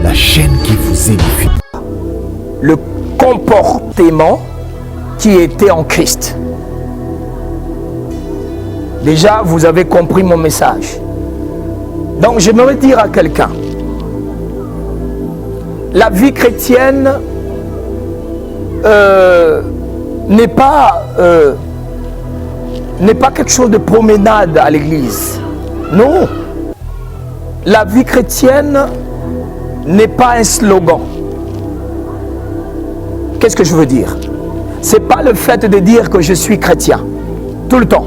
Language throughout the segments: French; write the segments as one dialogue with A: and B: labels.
A: la chaîne qui vous édifie.
B: Le comportement qui était en Christ. Déjà, vous avez compris mon message. Donc, j'aimerais dire à quelqu'un, la vie chrétienne n'est pas quelque chose de promenade à l'église. Non. La vie chrétienne n'est pas un slogan. Qu'est-ce que je veux dire? C'est pas le fait de dire que je suis chrétien tout le temps,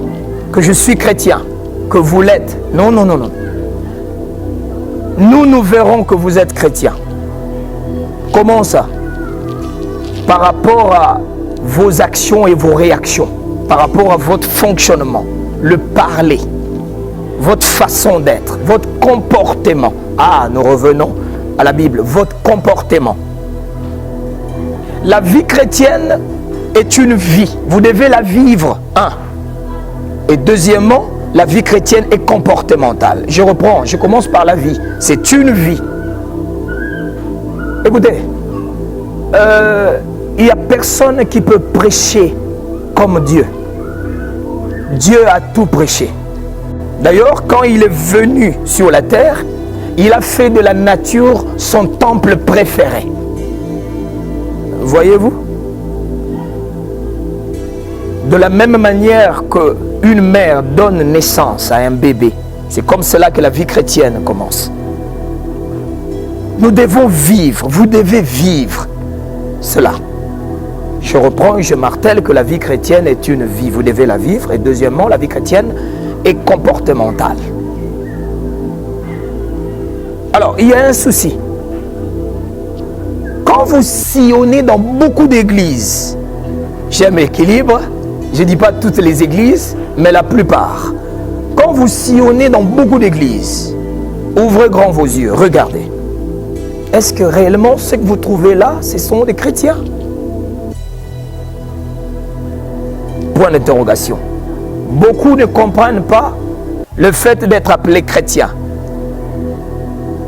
B: que je suis chrétien, que vous l'êtes. Non, non, non, non. Nous verrons que vous êtes chrétien. Comment ça? Par rapport à vos actions et vos réactions, par rapport à votre fonctionnement, le parler, votre façon d'être, votre comportement. Ah, nous revenons à la Bible, votre comportement. La vie chrétienne est une vie. Vous devez la vivre, un. Et deuxièmement, la vie chrétienne est comportementale. Je reprends, je commence par la vie. C'est une vie. Écoutez, il n'y a personne qui peut prêcher comme Dieu. Dieu a tout prêché. D'ailleurs, quand il est venu sur la terre, il a fait de la nature son temple préféré. Voyez-vous? De la même manière qu'une mère donne naissance à un bébé, c'est comme cela que la vie chrétienne commence. Nous devons vivre, vous devez vivre cela. Je reprends et je martèle que la vie chrétienne est une vie, vous devez la vivre. Et deuxièmement, la vie chrétienne est comportementale. Alors, il y a un souci. Quand vous sillonnez dans beaucoup d'églises, j'aime l'équilibre, je ne dis pas toutes les églises, mais la plupart. Quand vous sillonnez dans beaucoup d'églises, ouvrez grand vos yeux, regardez. Est-ce que réellement ce que vous trouvez là, ce sont des chrétiens? Point d'interrogation. Beaucoup ne comprennent pas le fait d'être appelé chrétien.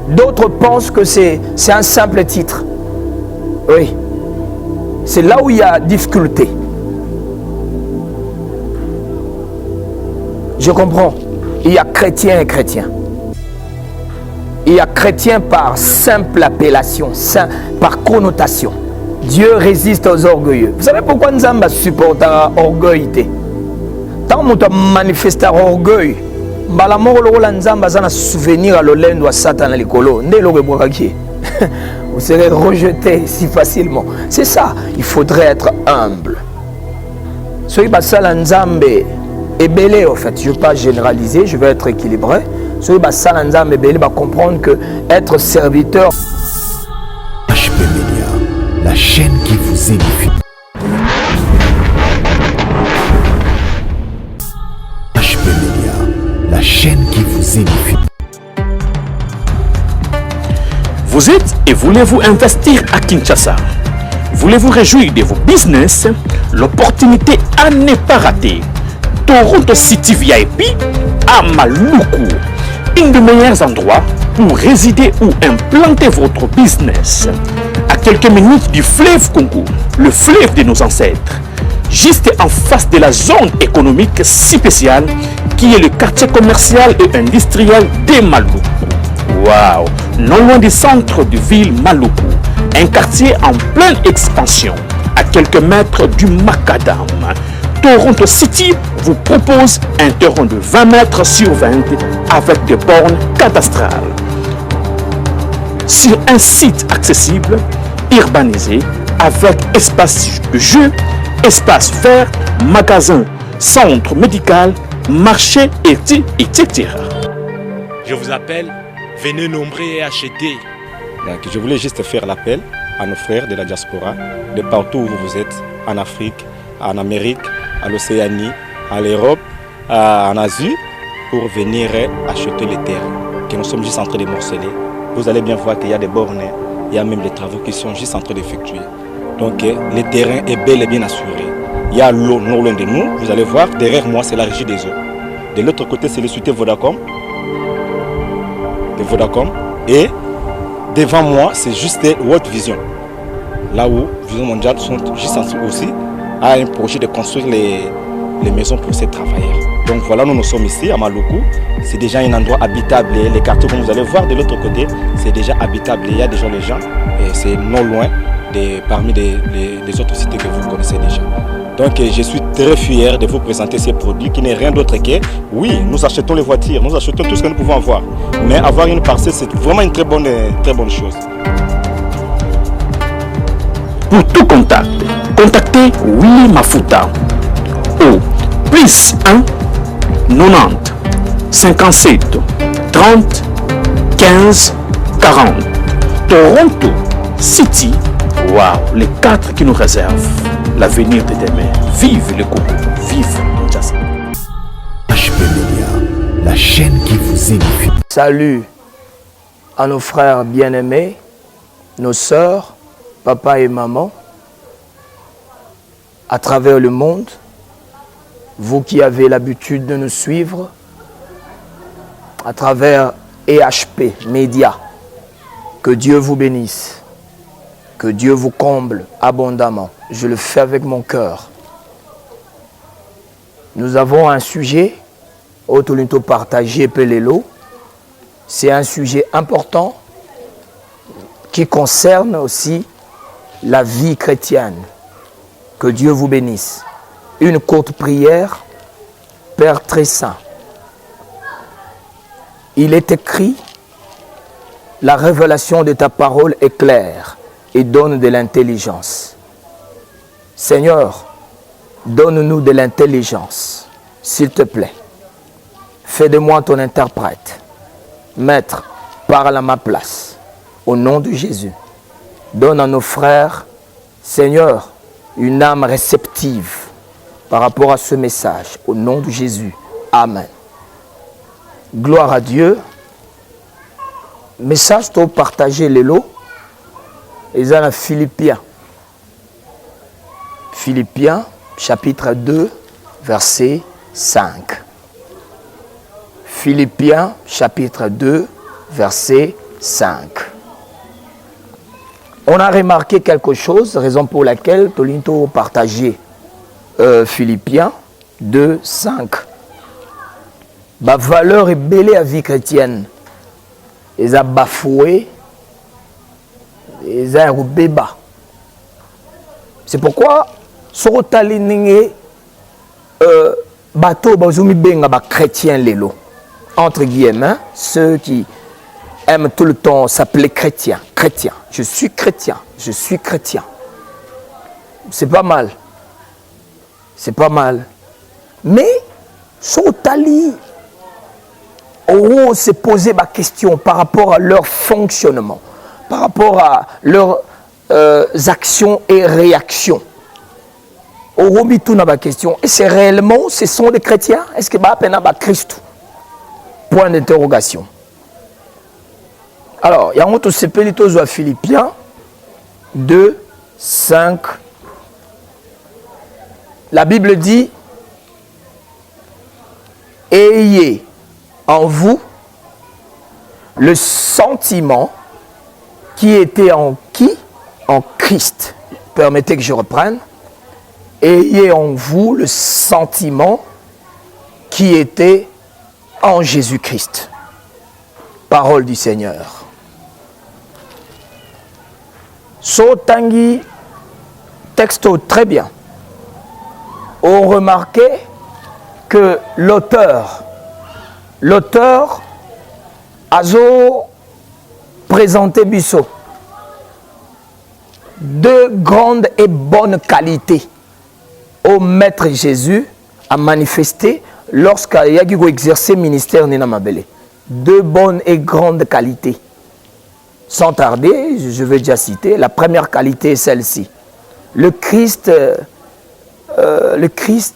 B: D'autres pensent que c'est un simple titre. Oui. C'est là où il y a difficulté. Je comprends. Il y a chrétien et chrétien. Il y a chrétien par simple appellation, par connotation. Dieu résiste aux orgueilleux. Vous savez pourquoi nous avons supporté l'orgueil? Tant que nous manifestons l'orgueil, nous avons souvenir à l'olendo à Satan à l'école. Vous serez rejeté si facilement. C'est ça, il faudrait être humble. Soyez basala nzambe ebele en fait, je ne vais pas généraliser, je vais être équilibré. Soyez basala nzambe ebele va comprendre que être serviteur.
A: HP Media, la chaîne qui vous édifie. HP Media, la chaîne qui vous édifie.
C: Vous êtes et voulez-vous investir à Kinshasa? Voulez-vous réjouir de vos business? L'opportunité à ne pas rater. Toronto City VIP à Maluku. Un des meilleurs endroits pour résider ou implanter votre business. À quelques minutes du fleuve Congo, le fleuve de nos ancêtres. Juste en face de la zone économique si spéciale qui est le quartier commercial et industriel de Maluku. Waouh! Non loin du centre de ville Maluku, un quartier en pleine expansion, à quelques mètres du Macadam. Toronto City vous propose un terrain de 20 mètres sur 20 avec des bornes cadastrales. Sur un site accessible, urbanisé, avec espace de jeu, espace vert, magasin, centre médical, marché, etc.
D: Je vous appelle. Venez nombrer et acheter.
E: Donc, je voulais juste faire l'appel à nos frères de la diaspora, de partout où vous êtes, en Afrique, en Amérique, à l'Océanie, à l'Europe, en Asie, pour venir acheter les terres que nous sommes juste en train de morceler. Vous allez bien voir qu'il y a des bornes, il y a même des travaux qui sont juste en train d'effectuer. Donc, le terrain est bel et bien assuré. Il y a l'eau non loin de nous, vous allez voir, derrière moi, c'est la régie des eaux. De l'autre côté, c'est le société Vodacom. Et devant moi, c'est juste World Vision. Là où Vision Mondiale sont juste en dessous aussi, a un projet de construire les maisons pour ces travailleurs. Donc voilà, nous sommes ici à Maluku. C'est déjà un endroit habitable. Les quartiers que vous allez voir de l'autre côté, c'est déjà habitable. Il y a déjà les gens et c'est non loin parmi les autres cités que vous connaissez déjà. Donc je suis très fier de vous présenter ces produits qui n'est rien d'autre que, oui, nous achetons les voitures, nous achetons tout ce que nous pouvons avoir. Mais avoir une parcelle, c'est vraiment une très bonne chose.
C: Pour tout contact, contactez Willy Mafuta au plus 1 90 57 30 15 40. Toronto City, waouh, les 4 qui nous réservent l'avenir de demain. Vive le Congo, vive Kinshasa.
A: HP Media, la chaîne qui vous édifie.
B: Salut à nos frères bien-aimés, nos sœurs, papa et maman, à travers le monde, vous qui avez l'habitude de nous suivre, à travers EHP Media, que Dieu vous bénisse, que Dieu vous comble abondamment. Je le fais avec mon cœur. Nous avons un sujet, Otolinto partagé Pelelo. C'est un sujet important qui concerne aussi la vie chrétienne. Que Dieu vous bénisse. Une courte prière. Père très saint, il est écrit, la révélation de ta parole est claire et donne de l'intelligence. Seigneur, donne-nous de l'intelligence, s'il te plaît. Fais de moi ton interprète. Maître, parle à ma place. Au nom de Jésus, donne à nos frères, Seigneur, une âme réceptive par rapport à ce message. Au nom de Jésus. Amen. Gloire à Dieu. Message to partager les lots. Et dans Philippiens. Philippiens, chapitre 2, verset 5. Philippiens, chapitre 2, verset 5. On a remarqué quelque chose, raison pour laquelle Tolinto partageait Philippiens 2, 5. La valeur est belle à vie chrétienne. Ils ont bafoué, ils ont béba. C'est pourquoi, sur le taliningue, bateau, bazumi benga ba chrétien lelo. Entre guillemets, ceux qui aiment tout le temps s'appeler chrétien. Chrétien. Je suis chrétien. Je suis chrétien. C'est pas mal. C'est pas mal. Mais, sur le tali, on s'est posé ma question par rapport à leur fonctionnement, par rapport à leurs actions et réactions. On a tout dans ma question. Et c'est réellement, ce sont des chrétiens? Est-ce que c'est Christ? Point d'interrogation. Alors, il y a un autre CPLITOS à Philippiens 2, 5. La Bible dit, ayez en vous le sentiment qui était en qui? En Christ. Permettez que je reprenne. Ayez en vous le sentiment qui était en Jésus-Christ. Parole du Seigneur. Sotangi, texto très bien. On remarquait que l'auteur a présenté Bissot deux grandes et bonnes qualités au Maître Jésus a manifesté lorsqu'il a exercé le ministère Nina Mabele. Deux bonnes et grandes qualités. Sans tarder, je vais déjà citer, la première qualité est celle-ci. Le Christ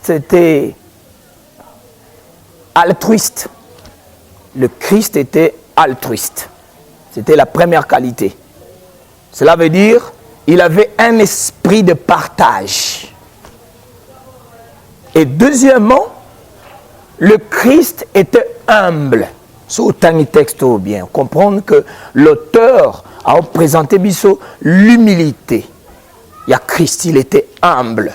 B: était altruiste. Le Christ était altruiste. C'était la première qualité. Cela veut dire il avait un esprit de partage. Et deuxièmement, le Christ était humble. C'est autant de texte ou bien. Comprendre que l'auteur a présenté biso l'humilité. Il y a Christ, il était humble.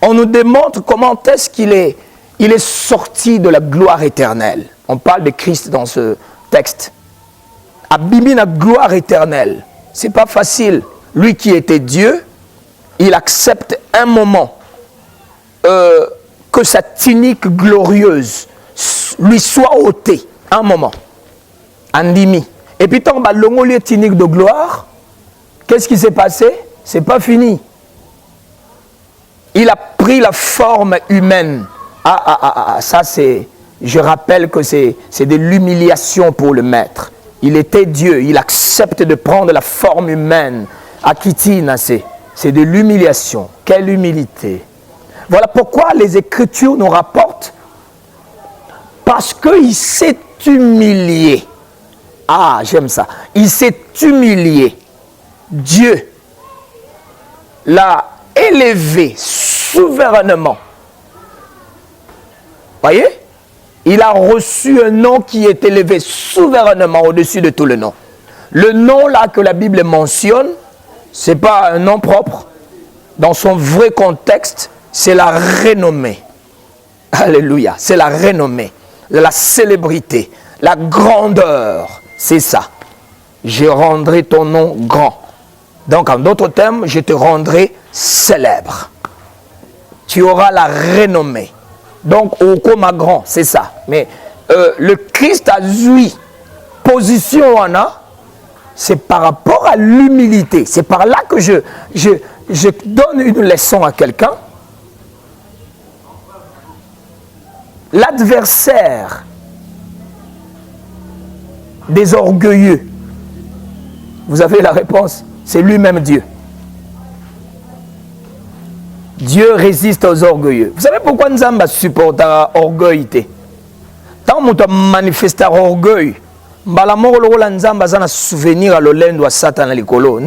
B: On nous démontre comment est-ce qu'il est, il est sorti de la gloire éternelle. On parle de Christ dans ce texte. Abîmer la gloire éternelle, c'est pas facile. Lui qui était Dieu, il accepte un moment que sa tunique glorieuse lui soit ôtée. Un moment. Andimi. Et puis tant que l'on a tunique de gloire, qu'est-ce qui s'est passé? C'est pas fini. Il a pris la forme humaine. Ça c'est, je rappelle que c'est de l'humiliation pour le maître. Il était Dieu, il accepte de prendre la forme humaine. Akitina, c'est de l'humiliation. Quelle humilité. Voilà pourquoi les Écritures nous rapportent. Parce qu'il s'est humilié. Ah, j'aime ça. Il s'est humilié. Dieu l'a élevé souverainement. Voyez? Il a reçu un nom qui est élevé souverainement au-dessus de tout le nom. Le nom là que la Bible mentionne, ce n'est pas un nom propre. Dans son vrai contexte, c'est la renommée. Alléluia. C'est la renommée, la célébrité, la grandeur. C'est ça. Je rendrai ton nom grand. Donc, en d'autres termes, je te rendrai célèbre. Tu auras la renommée. Donc, au coma grand, c'est ça. Mais le Christ a joui position en a, c'est par rapport à l'humilité. C'est par là que je donne une leçon à quelqu'un. L'adversaire des orgueilleux, vous avez la réponse, c'est lui-même Dieu. Dieu résiste aux orgueilleux. Vous savez pourquoi nous avons supporté l'orgueil? Tant que nous manifestons l'orgueil, nous avons souvenir à l'olendo à Satan à l'écolo.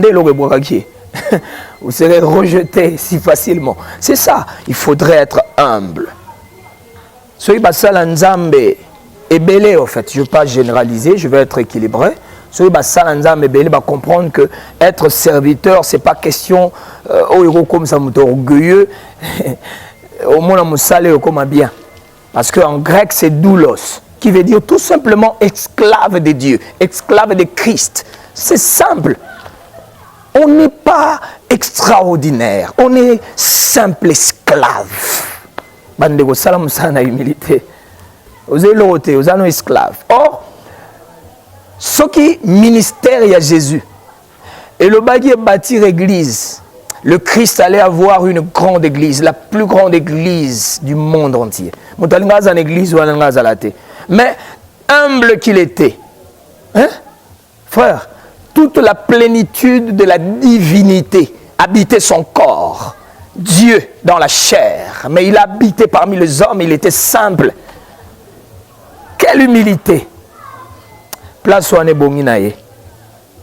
B: Vous serez rejeté si facilement. C'est ça, il faudrait être humble. Soyez basala nzambe ebele en fait, je ne vais pas généraliser, je vais être équilibré. Soyez basala nzambe ebele va comprendre que être serviteur, c'est pas question comme ça orgueilleux. Au moins on salé comme bien. Parce qu'en grec c'est doulos, qui veut dire tout simplement esclave de Dieu, esclave de Christ. C'est simple. On n'est pas extraordinaire, on est simple esclave. Bandego salam sana humilité. Vous avez l'autre, vous avez nos esclaves. Or, ce qui ministère il y a Jésus. Et le bagui bâtir l'église. Le Christ allait avoir une grande église, la plus grande église du monde entier. Mais humble qu'il était, hein? Frère, toute la plénitude de la divinité habitait son corps. Dieu dans la chair, mais il habitait parmi les hommes, il était simple. Quelle humilité. Place où on est boninaye.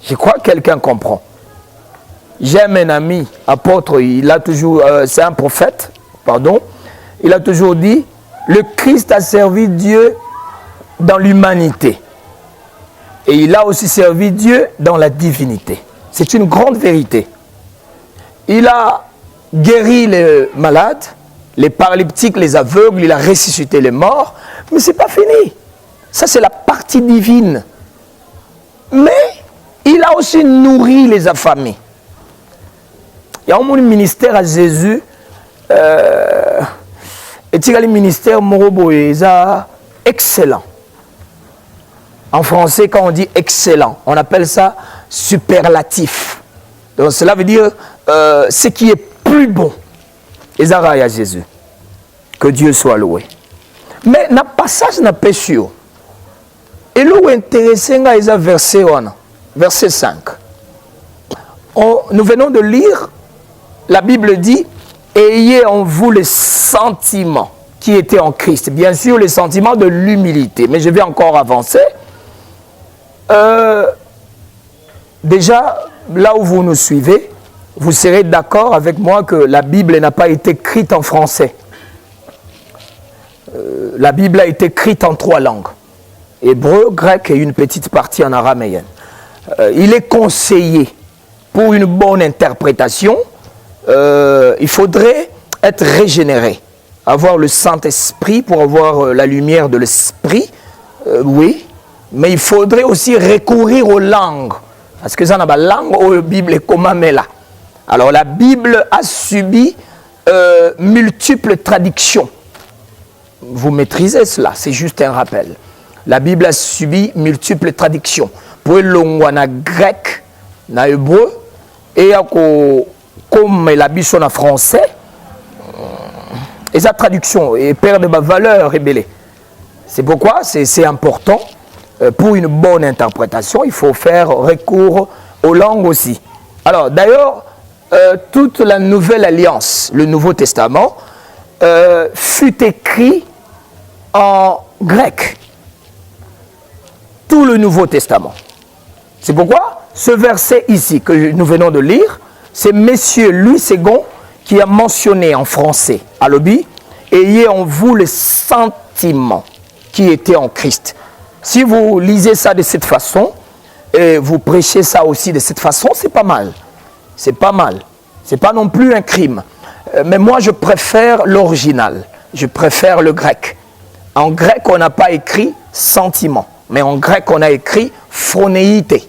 B: Je crois que quelqu'un comprend. J'aime un ami, apôtre, il a toujours, c'est un prophète, pardon, il a toujours dit, le Christ a servi Dieu dans l'humanité. Et il a aussi servi Dieu dans la divinité. C'est une grande vérité. Il a guéri les malades, les paralyptiques, les aveugles, il a ressuscité les morts, mais ce n'est pas fini. Ça, c'est la partie divine. Mais il a aussi nourri les affamés. Il y a un ministère à Jésus, et le ministère excellent. En français, quand on dit excellent, on appelle ça superlatif. Donc cela veut dire ce qui est plus bon. Et ça à Jésus. Que Dieu soit loué. Mais dans le passage n'a pas sûr. Et là où intéressant est verset 5. Nous venons de lire, la Bible dit, ayez en vous les sentiments qui étaient en Christ. Bien sûr, les sentiments de l'humilité. Mais je vais encore avancer. Déjà, là où vous nous suivez, vous serez d'accord avec moi que la Bible n'a pas été écrite en français. La Bible a été écrite en 3 langues. hébreu, grec et une petite partie en araméen. Il est conseillé, pour une bonne interprétation, il faudrait être régénéré, avoir le Saint-Esprit pour avoir la lumière de l'Esprit, oui, mais il faudrait aussi recourir aux langues, parce que ça n'a pas de langue, la Bible est comme là. Alors la Bible a subi multiples traductions. Vous maîtrisez cela, c'est juste un rappel. La Bible a subi multiples traductions. Pour le longwana grec, na hébreu, et comme la Bible en français, et sa traduction et perd de ma valeur révélée. C'est pourquoi c'est important. Pour une bonne interprétation, il faut faire recours aux langues aussi. Alors d'ailleurs, toute la Nouvelle Alliance, le Nouveau Testament, fut écrit en grec. Tout le Nouveau Testament. C'est pourquoi ce verset ici que nous venons de lire, c'est Monsieur Louis II qui a mentionné en français à l'obi, ayez en vous le sentiment qui était en Christ. Si vous lisez ça de cette façon, et vous prêchez ça aussi de cette façon, c'est pas mal. C'est pas mal. C'est pas non plus un crime. Mais moi, je préfère l'original. Je préfère le grec. En grec, on n'a pas écrit sentiment, mais en grec, on a écrit phronéité,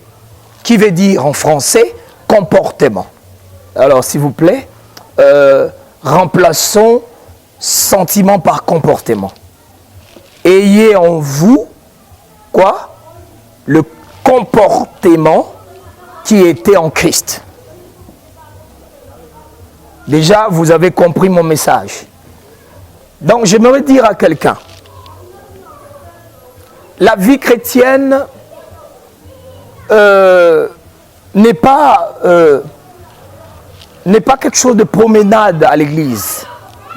B: qui veut dire en français comportement. Alors, s'il vous plaît, remplaçons sentiment par comportement. Ayez en vous quoi? Le comportement qui était en Christ. Déjà, vous avez compris mon message. Donc, j'aimerais dire à quelqu'un, la vie chrétienne n'est pas quelque chose de promenade à l'église.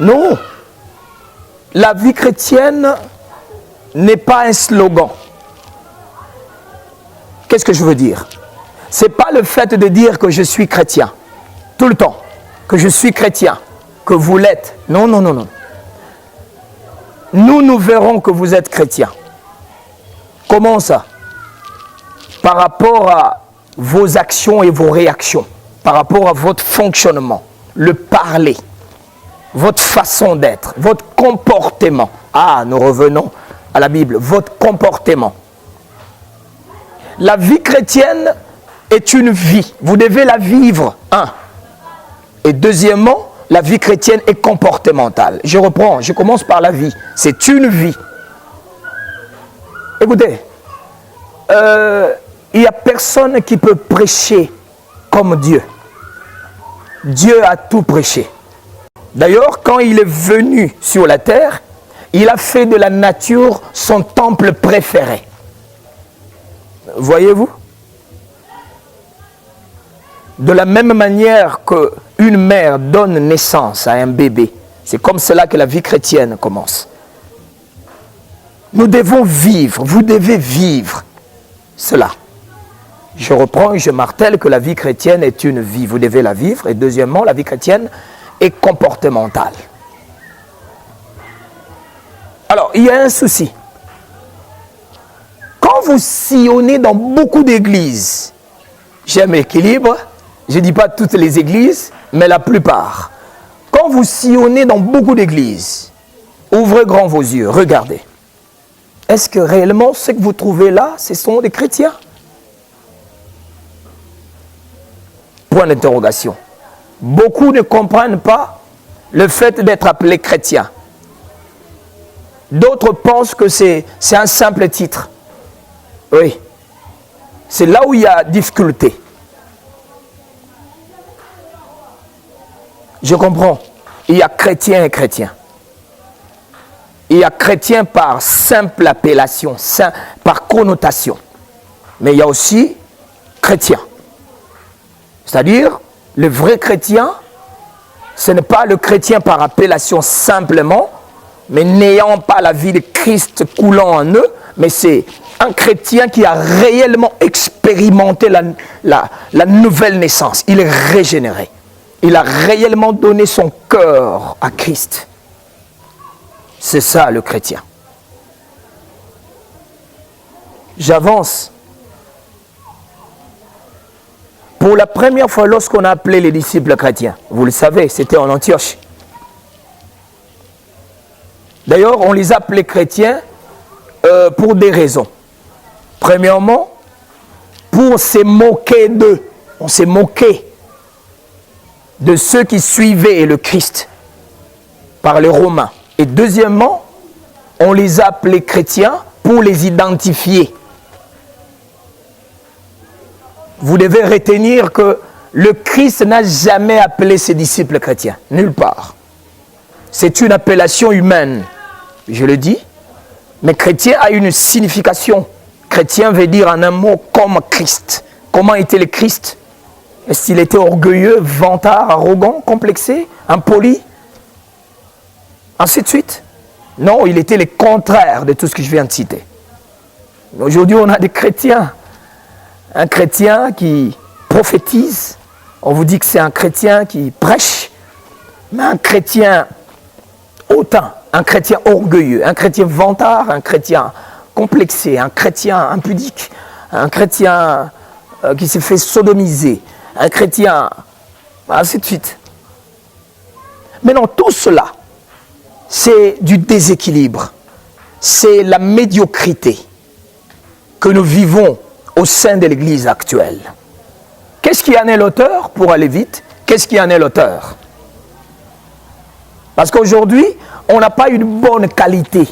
B: Non. La vie chrétienne n'est pas un slogan. Qu'est-ce que je veux dire? Ce n'est pas le fait de dire que je suis chrétien, tout le temps, que je suis chrétien, que vous l'êtes. Non, non, non, non. Nous verrons que vous êtes chrétien. Comment ça? Par rapport à vos actions et vos réactions, par rapport à votre fonctionnement, le parler, votre façon d'être, votre comportement. Ah, nous revenons à la Bible, votre comportement. La vie chrétienne est une vie. Vous devez la vivre, un. Et deuxièmement, la vie chrétienne est comportementale. Je reprends, je commence par la vie. C'est une vie. Écoutez, il n'y a personne qui peut prêcher comme Dieu. Dieu a tout prêché. D'ailleurs, quand il est venu sur la terre, il a fait de la nature son temple préféré. Voyez-vous? De la même manière qu'une mère donne naissance à un bébé, c'est comme cela que la vie chrétienne commence. Nous devons vivre, vous devez vivre cela. Je reprends et je martèle que la vie chrétienne est une vie, vous devez la vivre. Et deuxièmement, la vie chrétienne est comportementale. Alors, il y a un souci. Quand vous sillonnez dans beaucoup d'églises, j'aime l'équilibre, je ne dis pas toutes les églises, mais la plupart. Quand vous sillonnez dans beaucoup d'églises, ouvrez grand vos yeux, regardez. Est-ce que réellement ce que vous trouvez là, ce sont des chrétiens? Point d'interrogation. Beaucoup ne comprennent pas le fait d'être appelé chrétien. D'autres pensent que c'est un simple titre. Oui. C'est là où il y a difficulté. Je comprends. Il y a chrétien et chrétien. Il y a chrétien par simple appellation, par connotation. Mais il y a aussi chrétien. C'est-à-dire, le vrai chrétien, ce n'est pas le chrétien par appellation simplement, mais n'ayant pas la vie de Christ coulant en eux, mais c'est un chrétien qui a réellement expérimenté la nouvelle naissance. Il est régénéré. Il a réellement donné son cœur à Christ. C'est ça le chrétien. J'avance. Pour la première fois, lorsqu'on a appelé les disciples chrétiens, vous le savez, c'était en Antioche. D'ailleurs, on les appelait chrétiens pour des raisons. Premièrement, pour se moquer d'eux. On s'est moqué de ceux qui suivaient le Christ par les Romains. Et deuxièmement, on les a appelés chrétiens pour les identifier. Vous devez retenir que le Christ n'a jamais appelé ses disciples chrétiens, nulle part. C'est une appellation humaine, je le dis, mais chrétien a une signification. Chrétien veut dire en un mot comme Christ. Comment était le Christ? Est-ce qu'il était orgueilleux, vantard, arrogant, complexé, impoli? Ainsi de suite. Non, il était le contraire de tout ce que je viens de citer. Aujourd'hui, on a des chrétiens. Un chrétien qui prophétise, on vous dit que c'est un chrétien qui prêche, mais un chrétien hautain, un chrétien orgueilleux, un chrétien vantard, un chrétien complexé, un chrétien impudique, un chrétien qui s'est fait sodomiser, un chrétien, ainsi de suite. Maintenant, tout cela, c'est du déséquilibre, c'est la médiocrité que nous vivons au sein de l'Église actuelle. Qu'est-ce qui en est l'auteur, pour aller vite? Qu'est-ce qui en est l'auteur? Parce qu'aujourd'hui, on n'a pas une bonne qualité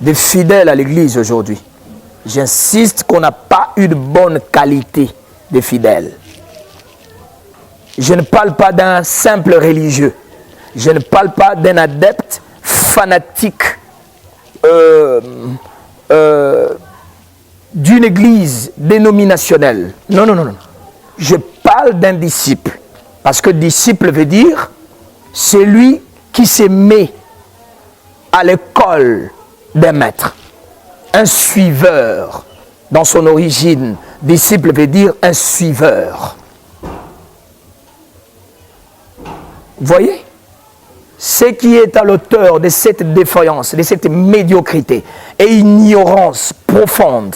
B: de fidèles à l'Église aujourd'hui. J'insiste qu'on n'a pas une bonne qualité de fidèles. Je ne parle pas d'un simple religieux. Je ne parle pas d'un adepte fanatique d'une église dénominationnelle. Non, non, non, non. Je parle d'un disciple. Parce que disciple veut dire celui qui se met à l'école d'un maître. Un suiveur. Dans son origine, disciple veut dire un suiveur. Vous voyez? Ce qui est à l'auteur de cette défaillance, de cette médiocrité et ignorance profonde,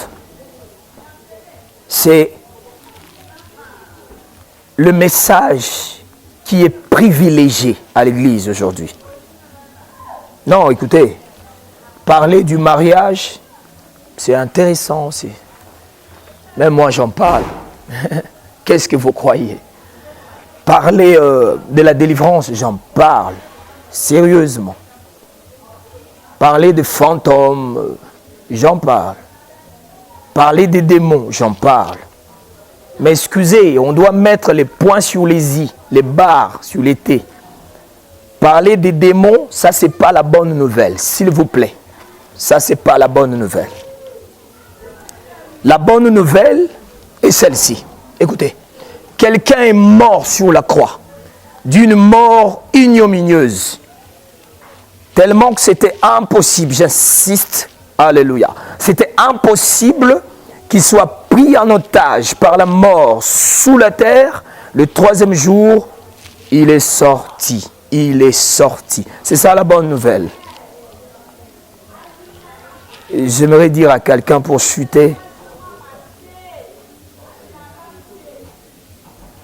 B: c'est le message qui est privilégié à l'Église aujourd'hui. Non, écoutez, parler du mariage, c'est intéressant aussi. Même moi, j'en parle. Qu'est-ce que vous croyez? Parler de la délivrance, j'en parle. Sérieusement. Parler de fantômes, j'en parle. Parler des démons, j'en parle. Mais excusez, on doit mettre les points sur les i, les barres sur les t. Parler des démons, ça c'est pas la bonne nouvelle, s'il vous plaît. Ça c'est pas la bonne nouvelle. La bonne nouvelle est celle-ci. Écoutez, quelqu'un est mort sur la croix, d'une mort ignominieuse, tellement que c'était impossible, j'insiste, alléluia, c'était impossible qu'il soit pris en otage par la mort sous la terre. Le troisième jour, il est sorti, il est sorti. C'est ça la bonne nouvelle. Et j'aimerais dire à quelqu'un pour chuter,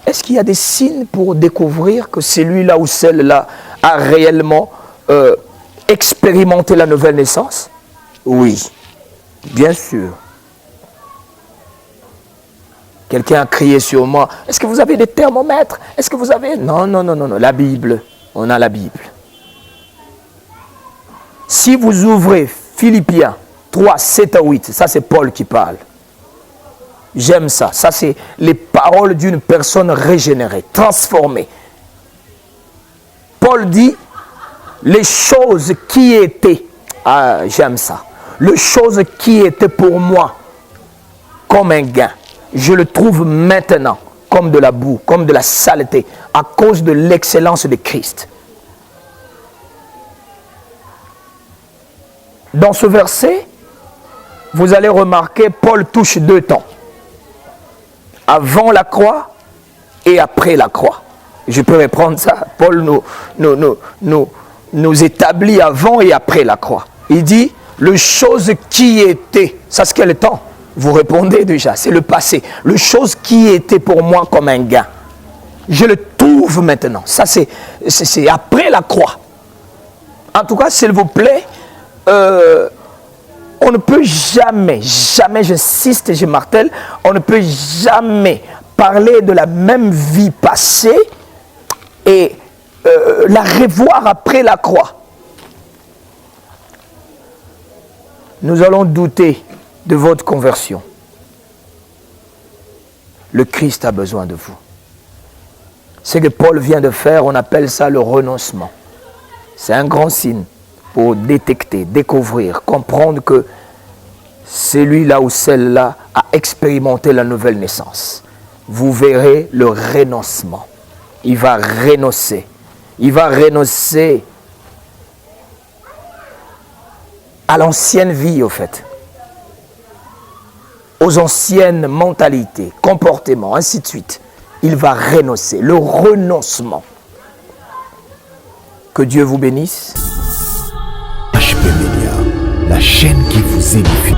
B: est-ce qu'il y a des signes pour découvrir que celui-là ou celle-là a réellement expérimenté la nouvelle naissance? Oui, bien sûr. Quelqu'un a crié sur moi, est-ce que vous avez des thermomètres? Est-ce que vous avez... Non, non, non, non, non, la Bible, on a la Bible. Si vous ouvrez Philippiens 3, 7 à 8, ça c'est Paul qui parle. J'aime ça. Ça, c'est les paroles d'une personne régénérée, transformée. Paul dit, les choses qui étaient, ah, j'aime ça, les choses qui étaient pour moi comme un gain, je le trouve maintenant comme de la boue, comme de la saleté, à cause de l'excellence de Christ. Dans ce verset, vous allez remarquer, Paul touche deux temps. Avant la croix et après la croix. Je peux reprendre ça. Paul nous établit avant et après la croix. Il dit, les choses qui étaient, ça c'est quel temps? Vous répondez déjà, c'est le passé. Le chose qui était pour moi comme un gain, je le trouve maintenant. Ça, c'est après la croix. En tout cas, s'il vous plaît, on ne peut jamais, j'insiste et je martèle, on ne peut jamais parler de la même vie passée et la revoir après la croix. Nous allons douter de votre conversion. Le Christ a besoin de vous. Ce que Paul vient de faire, on appelle ça le renoncement. C'est un grand signe pour détecter, découvrir, comprendre que celui-là ou celle-là a expérimenté la nouvelle naissance. Vous verrez le renoncement. Il va renoncer. Il va renoncer à l'ancienne vie, au fait. Aux anciennes mentalités, comportements, ainsi de suite. Il va renoncer. Le renoncement. Que Dieu vous bénisse.
A: HP Media, la chaîne qui vous édifie.